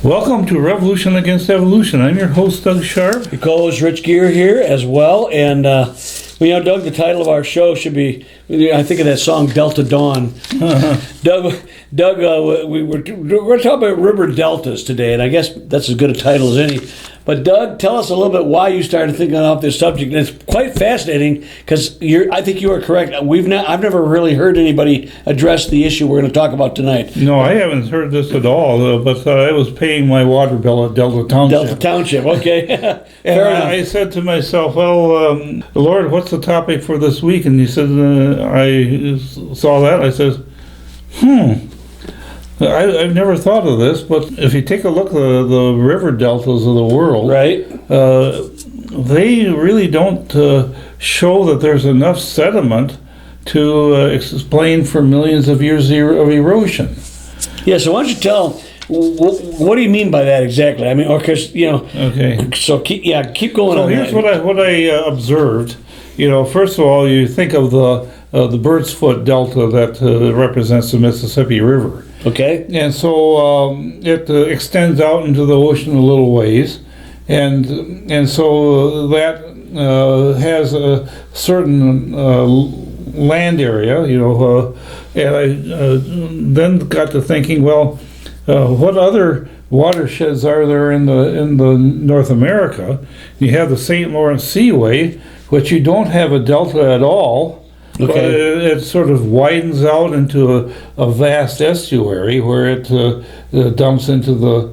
Welcome to Revolution Against Evolution. I'm your host, Doug Sharp. Your co-host Rich Gear here as well. And, Doug, the title of our show should be, I think of that song, Delta Dawn. Doug, we're talking about river deltas today, and I guess that's as good a title as any. But, Doug, tell us a little bit why you started thinking about this subject. And it's quite fascinating because I think you are correct. I've never really heard anybody address the issue we're going to talk about tonight. No, I haven't heard this at all, but I was paying my water bill at Delta Township. Delta Township, okay. And I said to myself, well, Lord, what's the topic for this week? And he said, I saw that. I said, I've never thought of this, but if you take a look at the river deltas of the world, right, they really don't show that there's enough sediment to explain for millions of years of erosion. Yeah, so why don't you tell, what do you mean by that exactly? I mean, because, Okay. So keep going on here's that. what I observed. First of all, you think of the Bird's Foot Delta that represents the Mississippi River. Okay. And so it extends out into the ocean a little ways, and so that has a certain land area, and I then got to thinking, well, what other watersheds are there in the North America? You have the St. Lawrence Seaway, which you don't have a delta at all. Okay. But it sort of widens out into a vast estuary where it dumps into the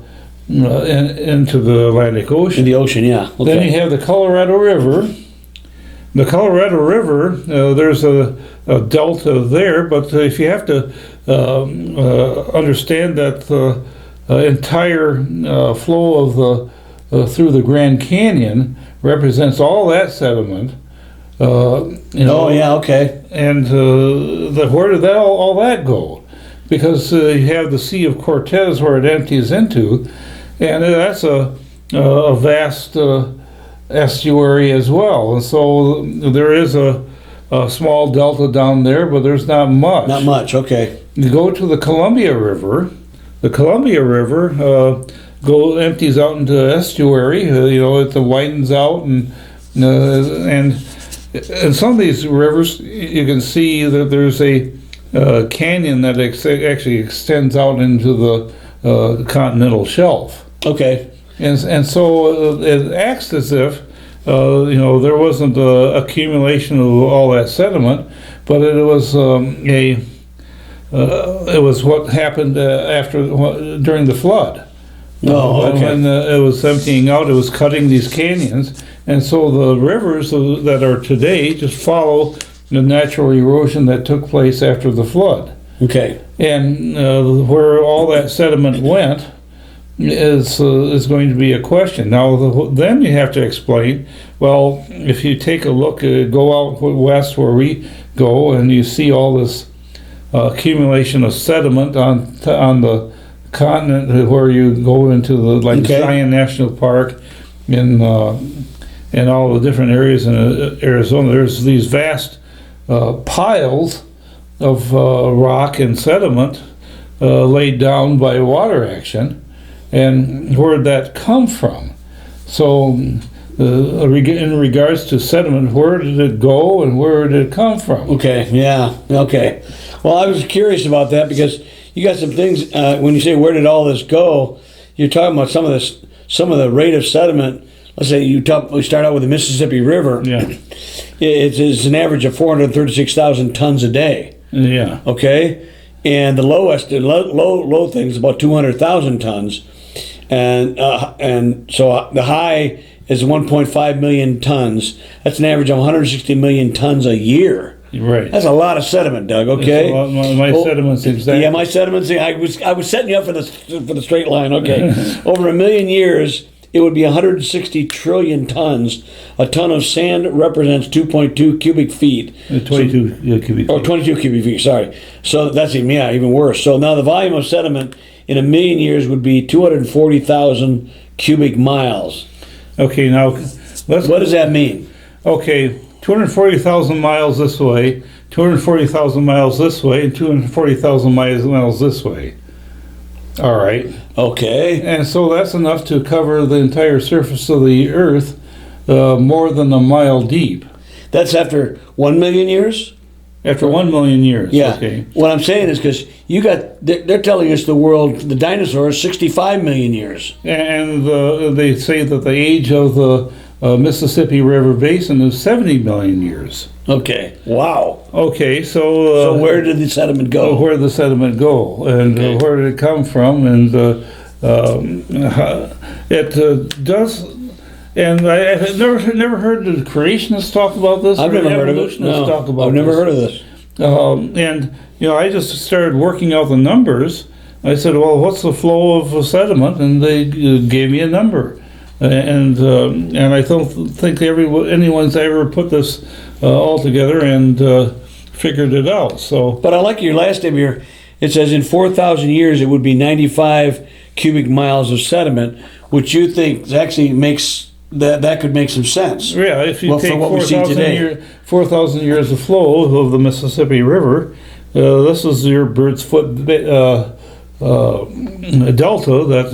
Atlantic Ocean. In the ocean, yeah. Okay. Then you have the Colorado River. The Colorado River, there's a delta there, but if you have to understand that the entire flow of through the Grand Canyon represents all that sediment. Oh yeah, okay. And where did all that go? Because you have the Sea of Cortez where it empties into, and that's a vast estuary as well. And so there is a small delta down there, but there's not much. Not much, okay. You go to the Columbia River. The Columbia River empties out into the estuary. It widens out and some of these rivers, you can see that there's a canyon that actually extends out into the continental shelf. Okay. And so it acts as if there wasn't an accumulation of all that sediment, but it was it was what happened during the flood. Oh, okay. When it was emptying out, it was cutting these canyons, and so the rivers that are today just follow the natural erosion that took place after the flood. Okay. And where all that sediment went is going to be a question. Now, then you have to explain, well, if you take a look, go out west where we go, and you see all this accumulation of sediment on the continent where you go into the Zion National Park and all the different areas in Arizona. There's these vast piles of rock and sediment laid down by water action, and where did that come from? So in regards to sediment, where did it go and where did it come from? Okay, yeah, okay. Well, I was curious about that because you got some things, when you say where did all this go, you're talking about some of the rate of sediment. Let's say we start out with the Mississippi River. Yeah. It's an average of 436,000 tons a day. Yeah. Okay? And the low thing is about 200,000 tons. And so the high is 1.5 million tons. That's an average of 160 million tons a year. Right. That's a lot of sediment, Doug. Okay. My sediments exactly. Yeah, my sediments. I was setting you up for the straight line. Okay. Over 1 million years, it would be 160 trillion tons. A ton of sand represents 2.2 cubic feet. 22 cubic feet. Oh, 22 cubic feet. Sorry. So that's even worse. So now the volume of sediment in 1 million years would be 240,000 cubic miles. Okay. Now, what does that mean? Okay. 240,000 miles this way, 240,000 miles this way, and 240,000 miles this way. All right. Okay. And so that's enough to cover the entire surface of the Earth, more than a mile deep. That's after 1 million years? After 1 million years. Yeah. Okay. What I'm saying is because they're telling us the dinosaurs, 65 million years. And they say that the age of the Mississippi River Basin is 70 million years. Okay. Wow. Okay, So where did the sediment go? where did the sediment go, and where did it come from, and it does. And I had never heard the creationists talk about this. I've or never heard of it. evolutionists talk about I've never this. heard of this. And I just started working out the numbers. I said, "Well, what's the flow of sediment?" And they gave me a number. And I don't think anyone's ever put this all together and figured it out. So, But I like your last name here. It says in 4,000 years it would be 95 cubic miles of sediment, which you think actually makes that could make some sense. yeah, if you take from what we see today. 4,000 years of flow of the Mississippi River, this is your bird's foot delta that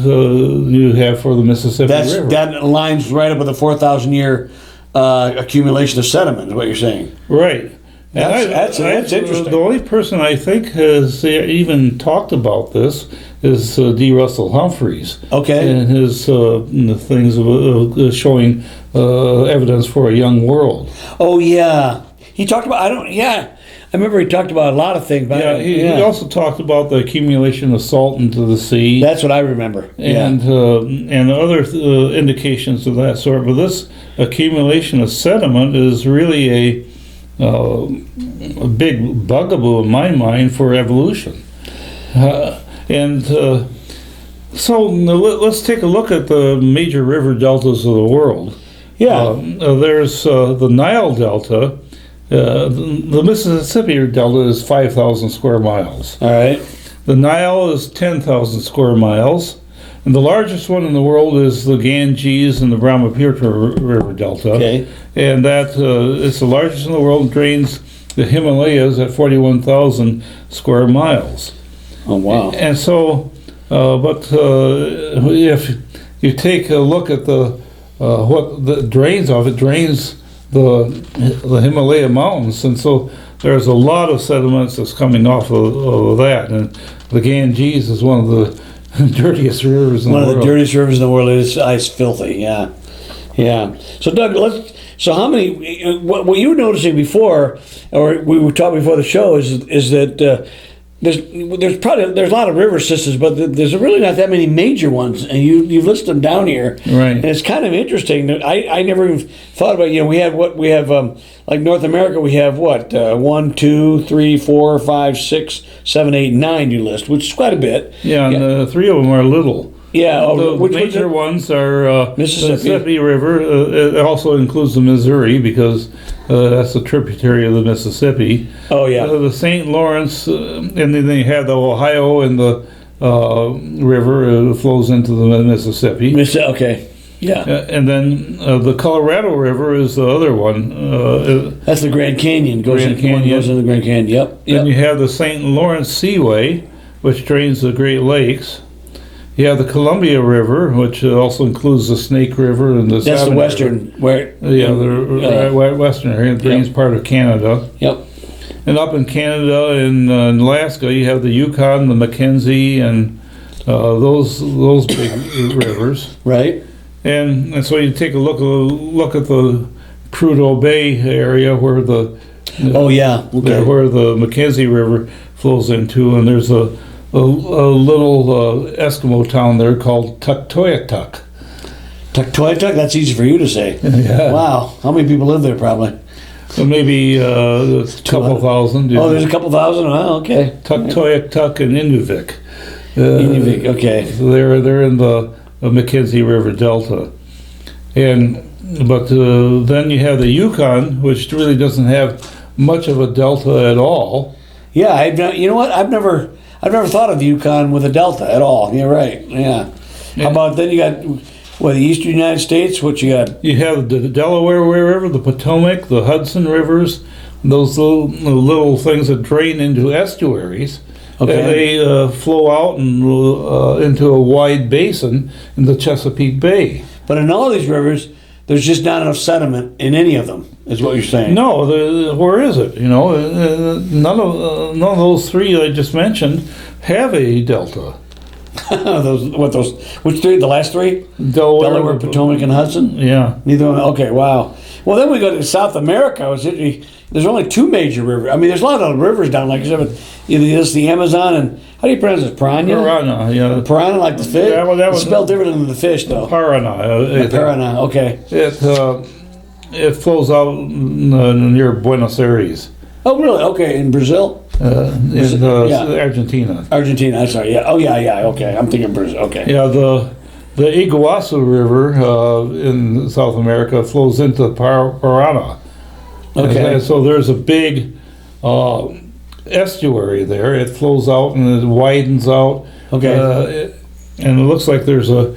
you have for the Mississippi River. That aligns right up with the 4,000 year accumulation of sediment. Is what you're saying? Right. And That's interesting. The only person I think has even talked about this is D. Russell Humphreys. Okay. And his things showing evidence for a young world. Oh yeah, he talked about. I remember he talked about a lot of things. But Yeah, he also talked about the accumulation of salt into the sea. That's what I remember. And other indications of that sort. But this accumulation of sediment is really a big bugaboo in my mind for evolution. So let's take a look at the major river deltas of the world. Yeah. There's the Nile Delta. The Mississippi Delta is 5,000 square miles. All right. The Nile is 10,000 square miles. And the largest one in the world is the Ganges and the Brahmaputra River Delta. Okay. And that it's the largest in the world and drains the Himalayas at 41,000 square miles. Oh wow. And so, if you take a look at what the drains of, it drains the Himalaya mountains, and so there's a lot of sediments that's coming off of that. And the Ganges is one of the dirtiest rivers in the world. One of the dirtiest rivers in the world. It's filthy. Yeah. Yeah. So Doug, so how many? What you were noticing before, or we were talking before the show, is that there's a lot of river systems, but there's really not that many major ones, and you've listed them down here. Right. And it's kind of interesting that I never even thought about. We have like North America. We have 1, 2, 3, 4, 5, 6, 7, 8, 9. You list, which is quite a bit. Yeah, and 3 of them are little. Yeah, The which major ones are Mississippi. the Mississippi River. It also includes the Missouri because that's a tributary of the Mississippi. Oh yeah. The St. Lawrence, and then you have the Ohio and the river flows into the Mississippi. Okay. Yeah. And then the Colorado River is the other one. That's the Grand Canyon. Goes in the Grand Canyon. Yep. Then you have the St. Lawrence Seaway, which drains the Great Lakes. You have the Columbia River, which also includes the Snake River and the That's Savannah the western River. The western area. It drains part of Canada. Yep. And up in Canada and Alaska, you have the Yukon, the Mackenzie, and those big rivers. Right. And so you take a look at the Prudhoe Bay area where the where the Mackenzie River flows into, and there's a little Eskimo town there called Tuktoyaktuk. Tuktoyaktuk? That's easy for you to say. Yeah. Wow. How many people live there, probably? So maybe a couple thousand. Oh, there's a couple thousand? Oh, okay. Tuktoyaktuk and Inuvik. Inuvik, okay. So they're in the Mackenzie River Delta. But then you have the Yukon, which really doesn't have much of a delta at all. Yeah, you know what? I've never thought of the Yukon with a delta at all. You're right. Yeah. How about then you got the eastern United States? What you got? You have the Delaware River, the Potomac, the Hudson rivers, those little things that drain into estuaries. Okay. They flow out and into a wide basin in the Chesapeake Bay. But in all these rivers, there's just not enough sediment in any of them, is what you're saying. No, where is it? You know, none of those three I just mentioned have a delta. Which three? The last three? Delaware, Potomac, and Hudson? Yeah. Neither one. Okay, wow. Well, then we go to South America. There's only two major rivers. I mean, there's a lot of rivers down like there's the Amazon and how do you pronounce it? Piranha? Piranha, yeah. Piranha, like the fish? Yeah, well, that was it's spelled different than the fish, though. Piranha. Piranha, okay. It flows out near Buenos Aires. Oh, really? Okay, in Brazil? In Argentina. Argentina, I'm sorry. Yeah. Oh, yeah, okay. I'm thinking Brazil. Okay. Yeah, the Iguazu River in South America flows into Piranha. Okay. And so there's a big estuary there. It flows out and it widens out. Okay. And it looks like there's a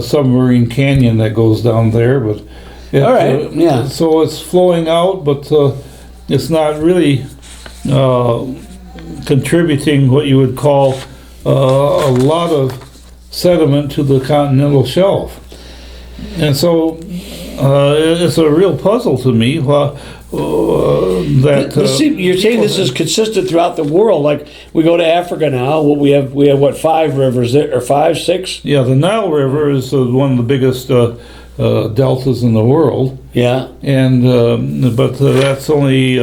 submarine canyon that goes down there, but all right. Yeah. So it's flowing out, but it's not really contributing what you would call a lot of sediment to the continental shelf. And so it's a real puzzle to me that you're saying this is consistent throughout the world. Like we go to Africa now, we have what, 5 rivers there, or 5, 6? Yeah, the Nile River is one of the biggest deltas in the world. Yeah. And but that's only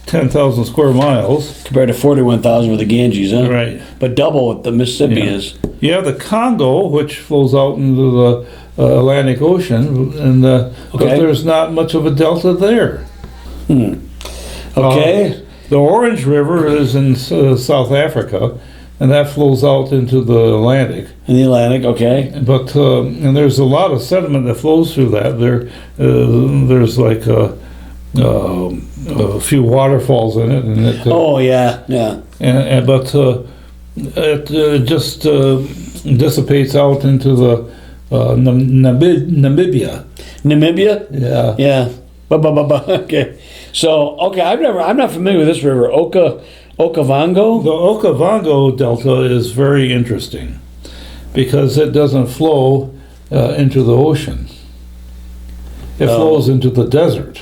10,000 square miles compared to 41,000 with the Ganges, huh? Right. But double what the Mississippi is. You have the Congo, which flows out into the Atlantic Ocean, and but there's not much of a delta there. Okay. The Orange River is in South Africa, and that flows out into the Atlantic. In the Atlantic, okay. But and there's a lot of sediment that flows through that. There's like a few waterfalls in it, and it. But it just dissipates out into the Namibia. Namibia? Yeah. Yeah. Okay. So, I'm not familiar with this river. Okavango? The Okavango Delta is very interesting because it doesn't flow into the ocean. It flows into the desert.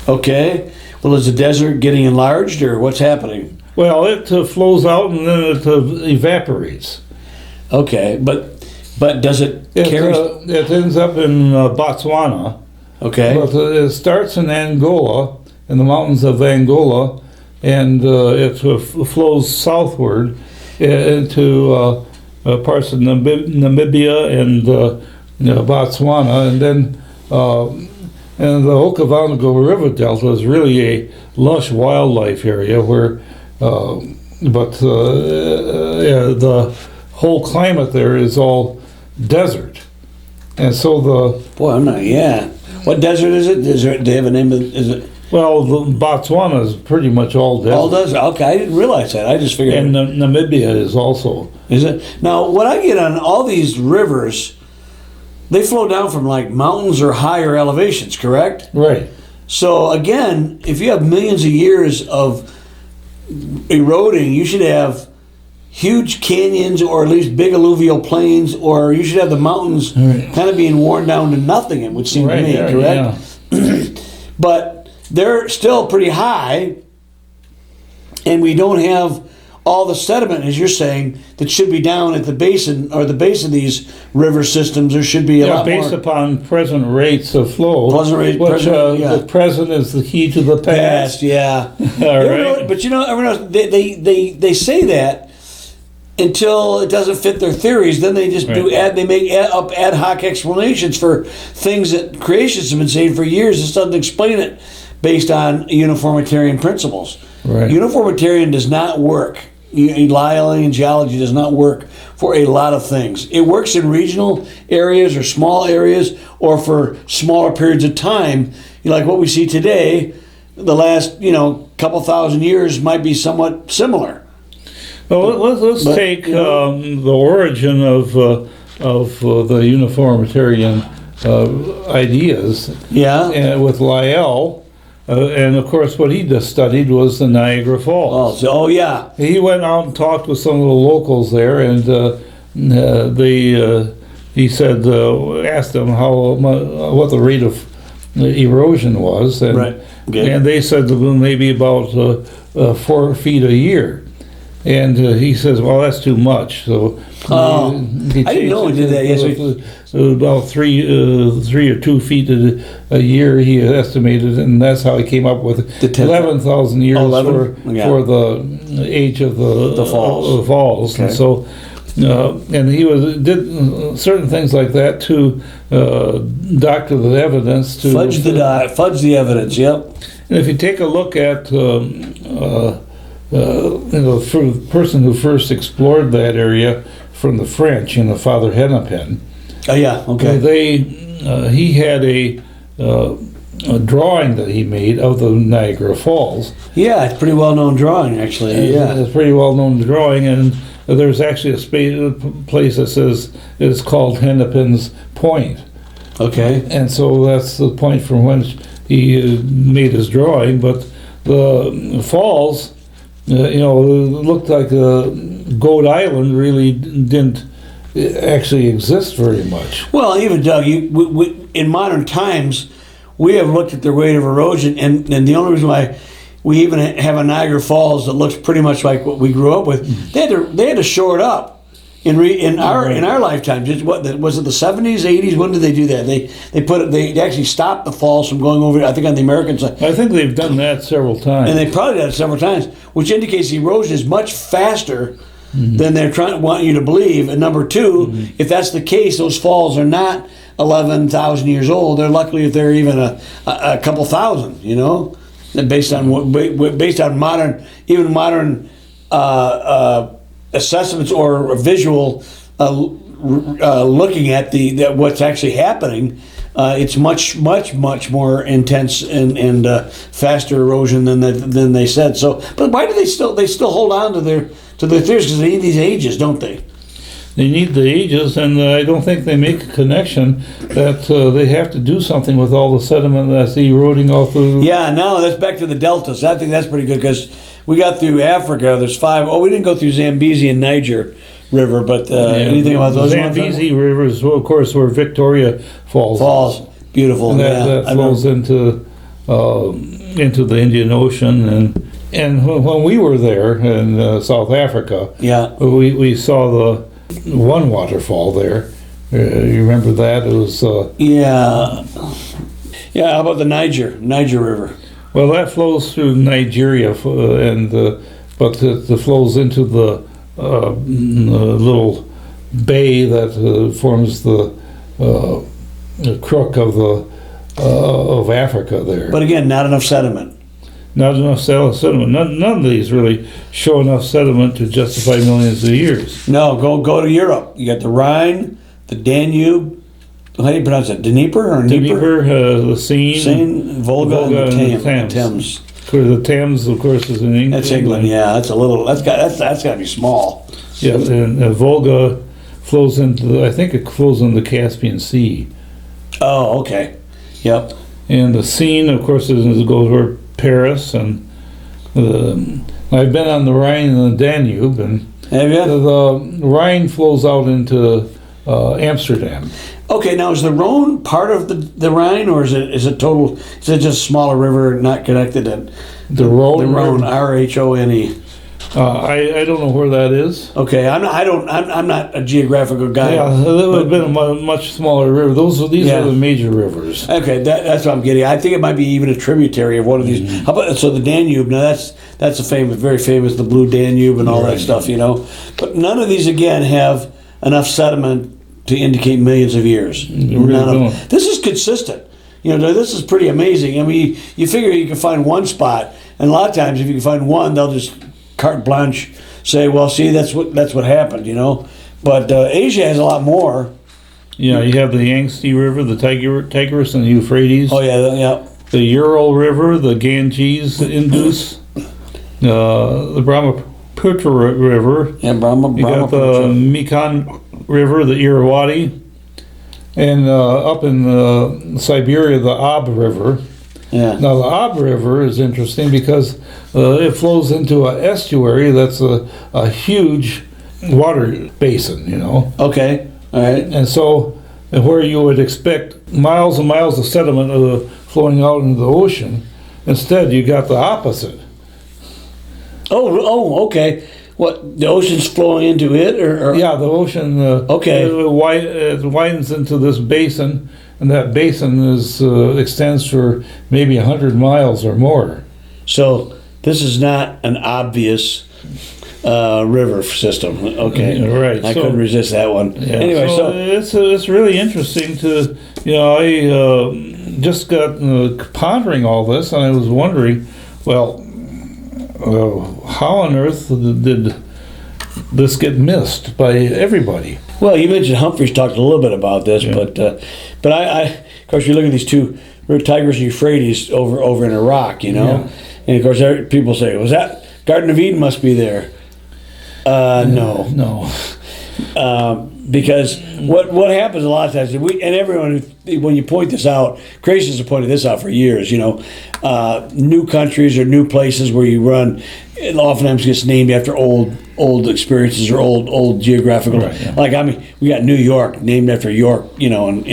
Okay. Well, is the desert getting enlarged, or what's happening? Well, it flows out and then it evaporates. Okay, but does it carry? It ends up in Botswana. Okay. But it starts in Angola, in the mountains of Angola, and it flows southward into parts of Namibia and Botswana, and then and the Okavango River Delta is really a lush wildlife area where, the whole climate there is all desert, and so What desert is it? Do they have a name? Is it? Well, Botswana is pretty much all desert. All desert. Okay, I didn't realize that. I just figured. And Namibia is also. Is it? Now, what I get on all these rivers, they flow down from like mountains or higher elevations, correct? Right. So again, if you have millions of years of eroding, you should have huge canyons or at least big alluvial plains, or you should have the mountains kind of being worn down to nothing, it would seem to me, correct? Yeah. But they're still pretty high, and we don't have all the sediment, as you're saying, that should be down at the basin or the base of these river systems. There should be a lot more. Based upon present rates of flow. The present is the key to the past. Yeah. All right. But they say that until it doesn't fit their theories. Then they just they make up ad hoc explanations for things that creationists have been saying for years. This doesn't explain it based on uniformitarian principles. Right. Uniformitarian does not work. Lying geology does not work for a lot of things. It works in regional areas or small areas or for smaller periods of time. Like what we see today, the last couple thousand years might be somewhat similar. Well, let's take the origin of the uniformitarian ideas. Yeah. With Lyell, and of course, what he just studied was the Niagara Falls. Oh yeah. He went out and talked with some of the locals there, and he said, asked them what the rate of erosion was, and, Right. Okay. and they said maybe about 4 feet a year. And he says, well, that's too much. So I didn't know he did that. Yes, about 3 or 2 feet a year, he estimated, and that's how he came up with 11,000 years 11? for the age of the falls. Okay. And so, and he did certain things like that to doctor the evidence. Fudge the evidence. Yep. And if you take a look at for the person who first explored that area from the French, Father Hennepin. Oh yeah, okay. He had a drawing that he made of the Niagara Falls. Yeah, it's a pretty well-known drawing, actually. Yeah, it's a pretty well-known drawing, and there's actually a place that says it's called Hennepin's Point. Okay. And so that's the point from which he made his drawing. But the falls, it looked like Goat Island really didn't actually exist very much. Well, even Doug, in modern times, we have looked at the rate of erosion, and the only reason why we even have a Niagara Falls that looks pretty much like what we grew up with, they had to shore it up. In our lifetime, was it the 70s, 80s? When did they do that? They actually stopped the falls from going over. I think on the American side. I think they've done that several times, and they probably did it several times, which indicates the erosion is much faster than they're want you to believe. And number two, if that's the case, those falls are not 11,000 years old. They're luckily if they're even a couple thousand. Based on modern assessments or visual looking at what's actually happening, it's much more intense and faster erosion than they said. So, but why do they still hold on to their theories? Because they need these ages, don't they? They need the ages, and I don't think they make a connection that they have to do something with all the sediment that's eroding all through. Yeah, no, that's back to the deltas. I think that's pretty good because we got through Africa. There's 5. Oh, we didn't go through Zambezi and Niger River, but anything about those? The Zambezi rivers, well, of course, where Victoria Falls. Beautiful. And that flows into the Indian Ocean, and when we were there in South Africa, we saw the one waterfall there. You remember that? It was yeah. How about the Niger River? Well, that flows through Nigeria, but it flows into the little bay that forms the crook of Africa there. But again, not enough sediment. Not enough sediment. None of these really show enough sediment to justify millions of years. No, go to Europe. You got the Rhine, the Danube. How do you pronounce it? Dnieper or Dnieper? The Seine, Volga, and the Thames. The Thames, of course, is in England. That's England. Yeah, that's a little. That's got to be small. Yeah, and Volga flows into. I think it flows in the Caspian Sea. Oh, okay. Yep. And the Seine, of course, goes where Paris, and I've been on the Rhine and the Danube, and have you? The Rhine flows out into Amsterdam. Okay, now is the Rhone part of the Rhine, or is it total? Is it just a smaller river, not connected? The Rhone, Rhone. I don't know where that is. Okay, I'm not a geographical guy. Yeah, that would have been a much smaller river. These are the major rivers. Okay, that's what I'm getting. I think it might be even a tributary of one of these. How about the Danube? Now that's very famous, the Blue Danube and all that stuff, But none of these again have enough sediment to indicate millions of years. This is consistent. This is pretty amazing. I mean, you figure you can find one spot, and a lot of times if you can find one, they'll just carte blanche say, well, see, that's what happened, But Asia has a lot more. Yeah, you have the Yangtze River, the Tigris, and the Euphrates. Oh yeah. The Ural River, the Ganges, Indus, the Brahmaputra River. Yeah, You got the Mekong River, the Irrawaddy, and up in Siberia, the Ob River. Yeah. Now the Ob River is interesting because it flows into an estuary that's a huge water basin, you know. Okay. All right. And so where you would expect miles and miles of sediment flowing out into the ocean, instead you got the opposite. Oh, okay. What, the ocean's flowing into it, or? Yeah, the ocean Okay. it widens into this basin, and that basin extends for maybe 100 miles or more. So this is not an obvious river system. Okay. Right. I So- couldn't resist that one. Yeah, Anyway, it's really interesting to, I just got pondering all this, and I was wondering, well, how on earth did this get missed by everybody? well, you mentioned Humphreys talked a little bit about this, but I, of course, you look at these two Tigris and Euphrates over in Iraq, Yeah. and of course, people say, was that Garden of Eden must be there? No. No. Because what happens a lot of times, and everyone, when you point this out, creationists have pointed this out for years. New countries or new places where you run, it oftentimes gets named after old experiences or old geographical. Right, yeah. Like we got New York named after York, in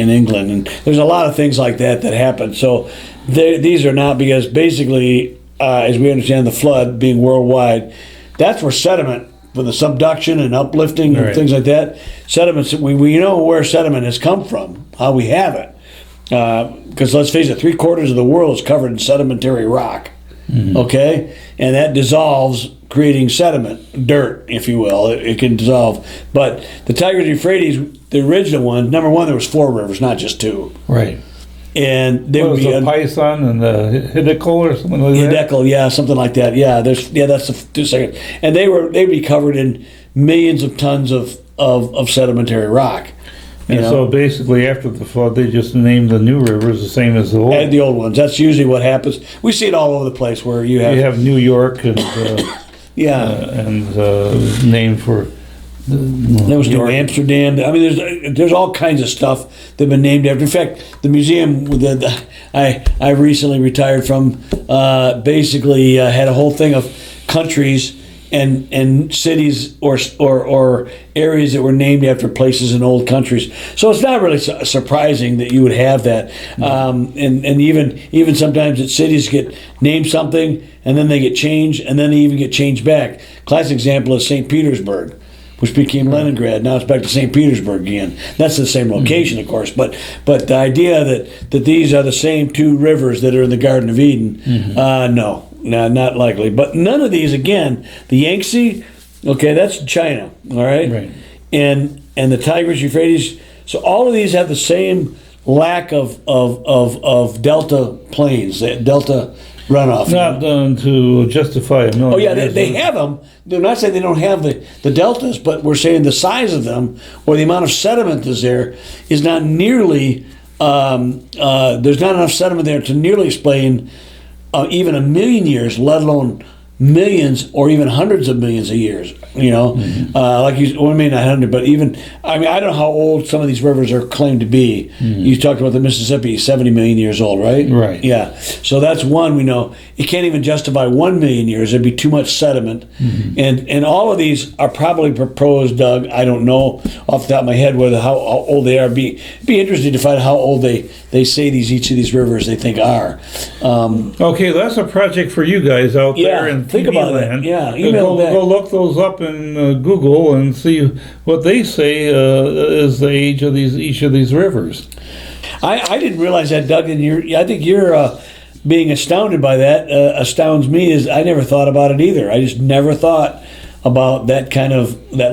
England, and there's a lot of things like that happen. So these are not, because basically, as we understand the flood being worldwide, that's where sediment, with the subduction and uplifting and Right. things like that, sediments, we know where sediment has come from, how we have it. Because let's face it, 3/4 of the world is covered in sedimentary rock. Okay? And that dissolves, creating sediment, dirt, if you will. It can dissolve. But the Tigris Euphrates, the original one, number one, there was 4 rivers, not just 2. Right. And they What would was be the Pison and the Hiddekel or something like that? Hiddekel, yeah, something like that. Yeah, that's the 2 second. And they'd be covered in millions of tons of sedimentary rock. And so basically after the flood, they just named the new rivers the same as the old. And the old ones. That's usually what happens. We see it all over the place where you have. You have New York and Yeah. named for There was New Amsterdam. I mean, there's all kinds of stuff that've been named after. In fact, the museum I recently retired from basically had a whole thing of countries and cities or areas that were named after places in old countries. So it's not really surprising that you would have that. And even sometimes that cities get named something and then they get changed and then they even get changed back. Classic example is St. Petersburg, which became Leningrad. Now it's back to St. Petersburg again. That's the same location, of course. But the idea that these are the same 2 rivers that are in the Garden of Eden, no, not likely. But none of these, again, the Yangtze, okay, that's China, all right? Right. And the Tigris, Euphrates, so all of these have the same lack of delta plains, delta runoff. not done to justify a million. Oh yeah, years they of- have them. They're not saying they don't have the deltas, but we're saying the size of them or the amount of sediment that's there is not nearly. There's not enough sediment there to nearly explain even a million years, let alone millions or even hundreds of millions of years. Like maybe not 100, but even, I don't know how old some of these rivers are claimed to be. You talked about the Mississippi, 70 million years old, right? Right. Yeah. So that's one we know. It can't even justify 1 million years. There'd be too much sediment. And all of these are probably proposed, Doug. I don't know off the top of my head how old they are. Be interested to find out how old they say each of these rivers they think are. Okay, that's a project for you guys out Yeah, there in think TV about that. land. Yeah, email back. Go look those up in Google and see what they say is the age of each of these rivers. I didn't realize that, Doug, and I think you're being astounded by that. Astounds me is I never thought about it either. I just never thought about that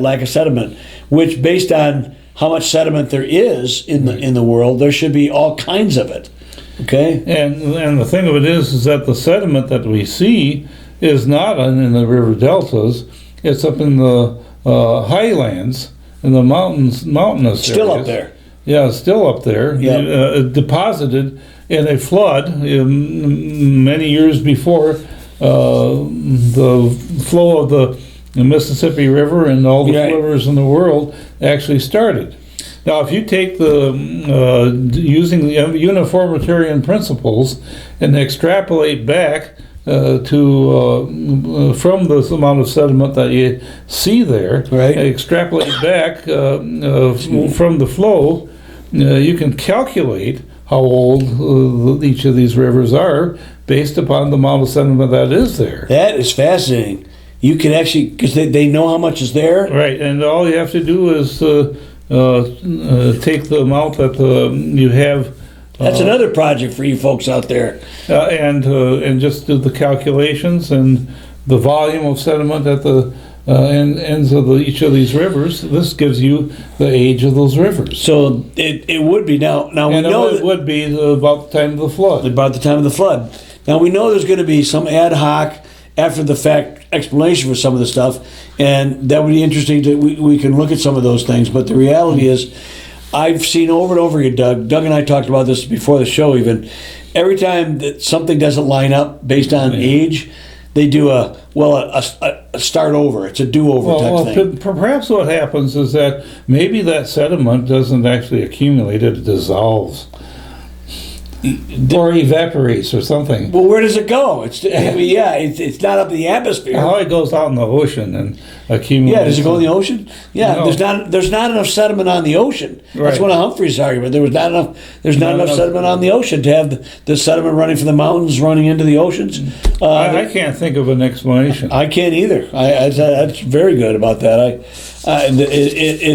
lack of sediment, which based on how much sediment there is in the world, there should be all kinds of it. Okay. And the thing of it is that the sediment that we see is not in the river deltas. It's up in the highlands, in the mountainous Still areas. up there. Yeah, it's still up there. Yeah. Deposited in a flood many years before the flow of the Mississippi River and all the Right. rivers in the world actually started. Now, if you take using the uniformitarian principles and extrapolate back from the amount of sediment that you see there, Right. extrapolate back from the flow, you can calculate how old each of these rivers are based upon the amount of sediment that is there. That is fascinating. You can actually, because they know how much is there. Right, and all you have to do is take the amount that you have. That's another project for you folks out there. And just do the calculations and the volume of sediment at the ends of each of these rivers. This gives you the age of those rivers. So it would be now we And know it would be about the time of the flood. about the time of the flood. Now we know there's going to be some ad hoc, after the fact explanation for some of the stuff, and that would be interesting to we can look at some of those things. But the reality is, I've seen over and over again, Doug and I talked about this before the show even. Every time that something doesn't line up based on age, they do a start over. It's a do-over type thing. Perhaps what happens is that maybe that sediment doesn't actually accumulate; it dissolves. Or evaporates or something. Well, where does it go? It's not up in the atmosphere. How it goes out in the ocean and accumulates. Yeah, does it go in the ocean? Yeah, No. there's not enough sediment on the ocean. That's Right. one of Humphrey's argument. There's not enough enough. sediment on the ocean to have the sediment running from the mountains running into the oceans. I can't think of an explanation. I can't either. That's very good about that.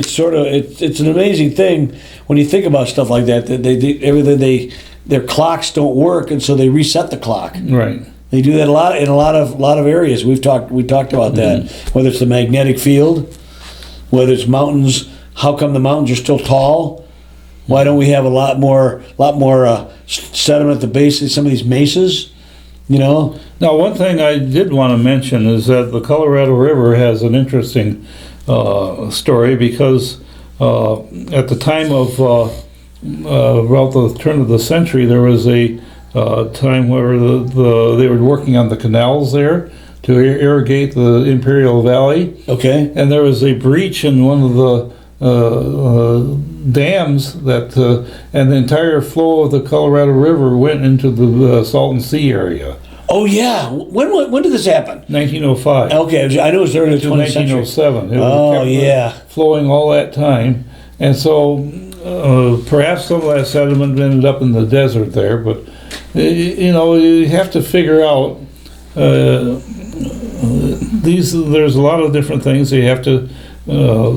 It's an amazing thing when you think about stuff like that. That their clocks don't work, and so they reset the clock. Right. They do that a lot in a lot of areas. We talked about that. Whether it's the magnetic field, whether it's mountains. How come the mountains are still tall? Why don't we have a lot more sediment at the base of some of these mesas? You know. Now, one thing I did want to mention is that the Colorado River has an interesting story because at the time of about the turn of the century, there was a time where they were working on the canals there to irrigate the Imperial Valley. Okay. And there was a breach in one of the dams that, and the entire flow of the Colorado River went into the Salton Sea area. Oh yeah. When did this happen? 1905. Okay, I know it was early To 20th century. 1907. It Oh kept yeah. flowing all that time. And so perhaps some of that sediment ended up in the desert there, but you have to figure out there's a lot of different things that you have to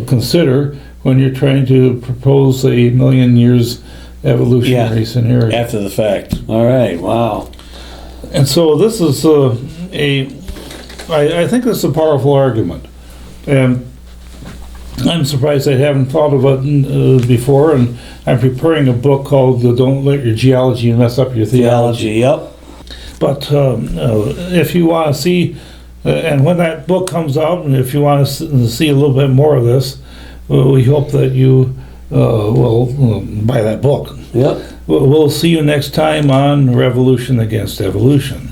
consider when you're trying to propose a million years evolutionary scenario. After the fact. All right. Wow. And so this is I think this is a powerful argument. And I'm surprised I haven't thought of it before, and I'm preparing a book called Don't Let Your Geology Mess Up Your Theology. Yep. But if you want to see, and when that book comes out, and if you want to see a little bit more of this, we hope that you will buy that book. Yep. We'll see you next time on Revolution Against Evolution.